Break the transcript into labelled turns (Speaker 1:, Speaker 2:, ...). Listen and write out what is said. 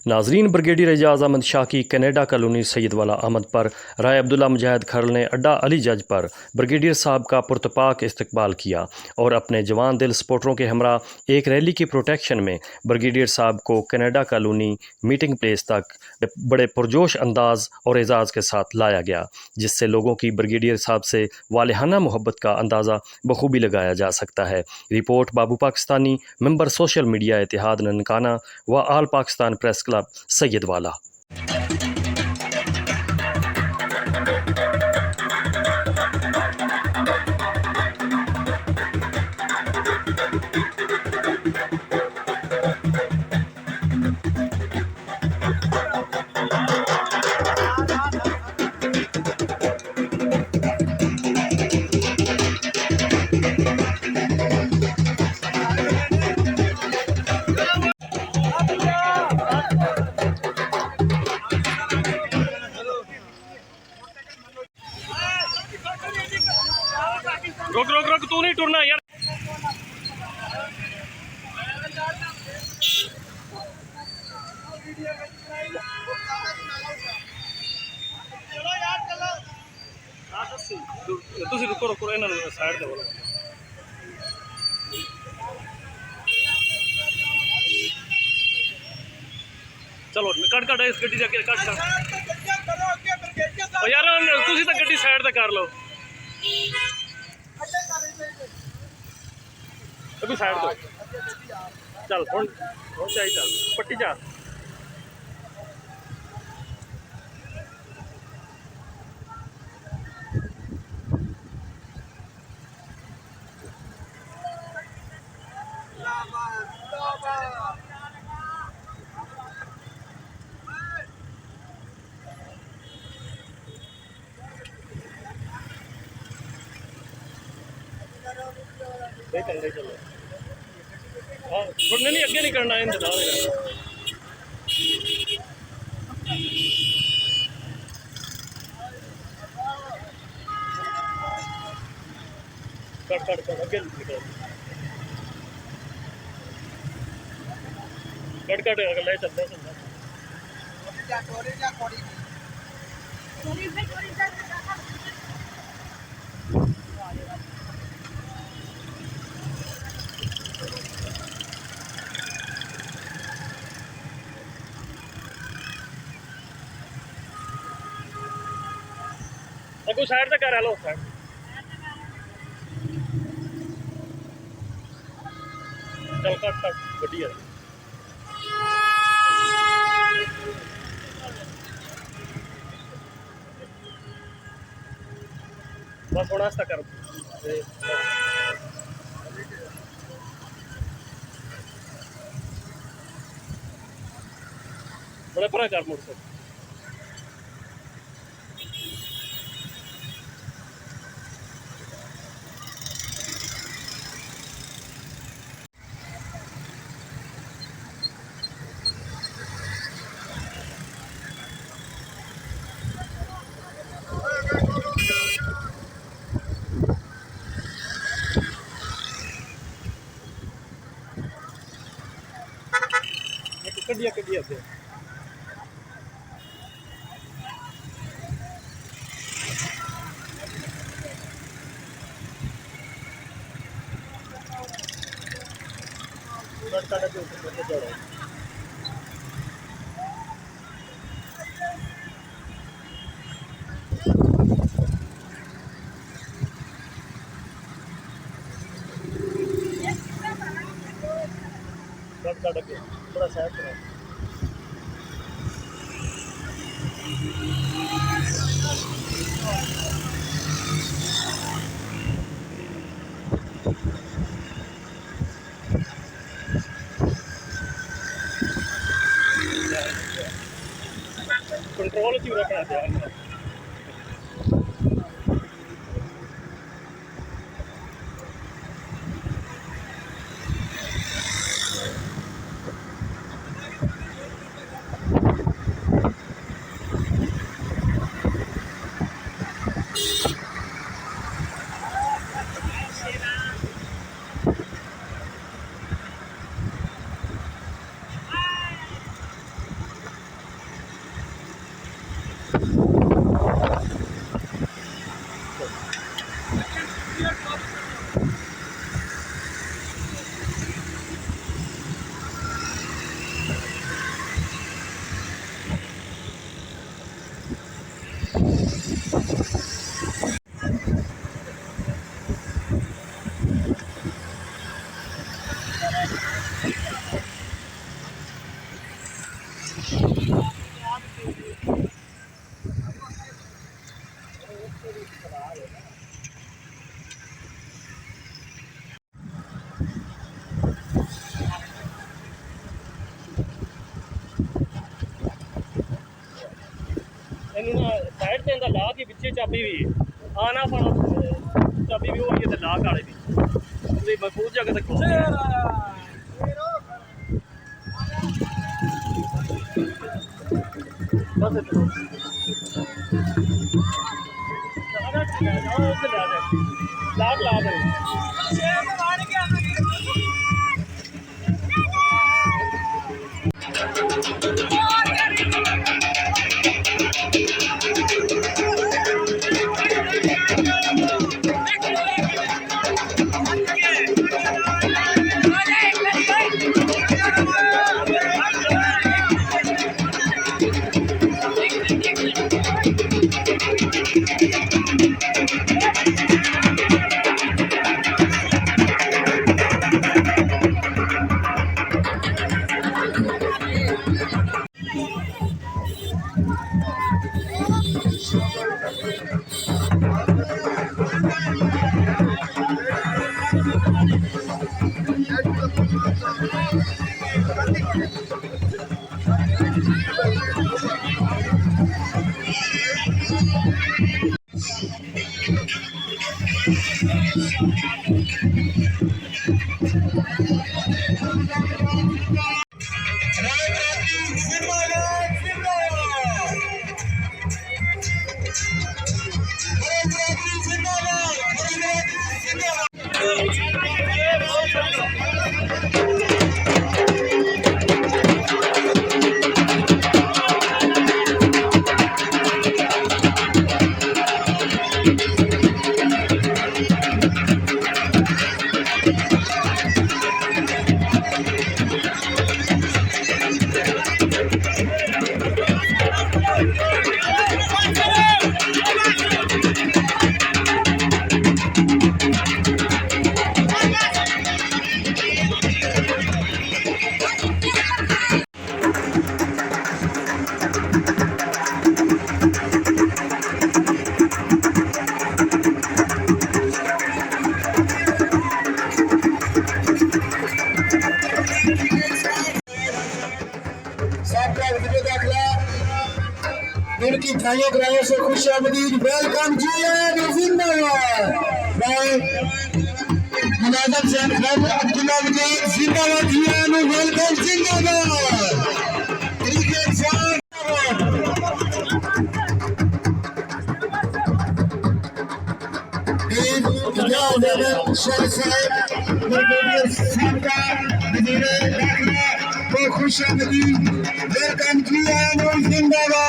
Speaker 1: ناظرین، بریگیڈیئر اعجاز احمد شاہ کی Canada colony سید والا احمد پر رائے عبداللہ مجاہد کھرل نے اڈا علی جج پر بریگیڈیئر صاحب کا پرتپاک استقبال کیا اور اپنے جواں دل سپورٹروں کے ہمراہ ایک ریلی کی پروٹیکشن میں بریگیڈیئر صاحب کو کینیڈا کالونی میٹنگ پلیس تک بڑے پرجوش انداز اور اعجاز کے ساتھ لایا گیا، جس سے لوگوں کی بریگیڈیئر صاحب سے والہانہ محبت کا اندازہ بخوبی لگایا جا سکتا ہے۔ رپورٹ بابو پاکستانی، ممبر سوشل میڈیا اتحاد ننکانہ و آل پاکستان پریس کلب سید والا۔ روک روک روک، تو نہیں ٹرنا یار۔ تسی رکو رکو، انہاں نوں سائیڈ تے بولو۔ چلو کٹ کٹ اس گڈی دے اگے کٹ کٹ یار، تسی تے گڈی سائیڈ تے کر لو، ابھی سائیڈ تو چل ہن چاہیے، چل پٹی جا۔ چلو ہاں چھوڑنے نہیں، اگے نہیں کرنا، انتظار کرنا۔ کٹ کٹ کٹ اگے نکل، کٹ کٹ لے چلتے چلتا۔ اگو سائڈ تے کر، ہلو سائڈ چل کٹ کٹ گڈی ہے۔ بس ہوں ایسا کر، بڑے پرا کر موٹر سائیکل۔ کڈیا کڈیا پہ تھوڑا سائڈ کرو۔ کنٹرول کیوں رکھنا دھیان میں؟ साइड से ला के पिछे चाबी भी आना पड़ा चाबी भी होगी ला काले भी महफूज जगह तक
Speaker 2: उनकी भाइयों ग्राहों से खुश आमदीद वेलकम जिंदाबाद। मैं मुलाजम से अब्दुल्ला जिंदाबाद वेलकम जिंदाबाद। खुश आमदीद वेलकम जिंदाबाद।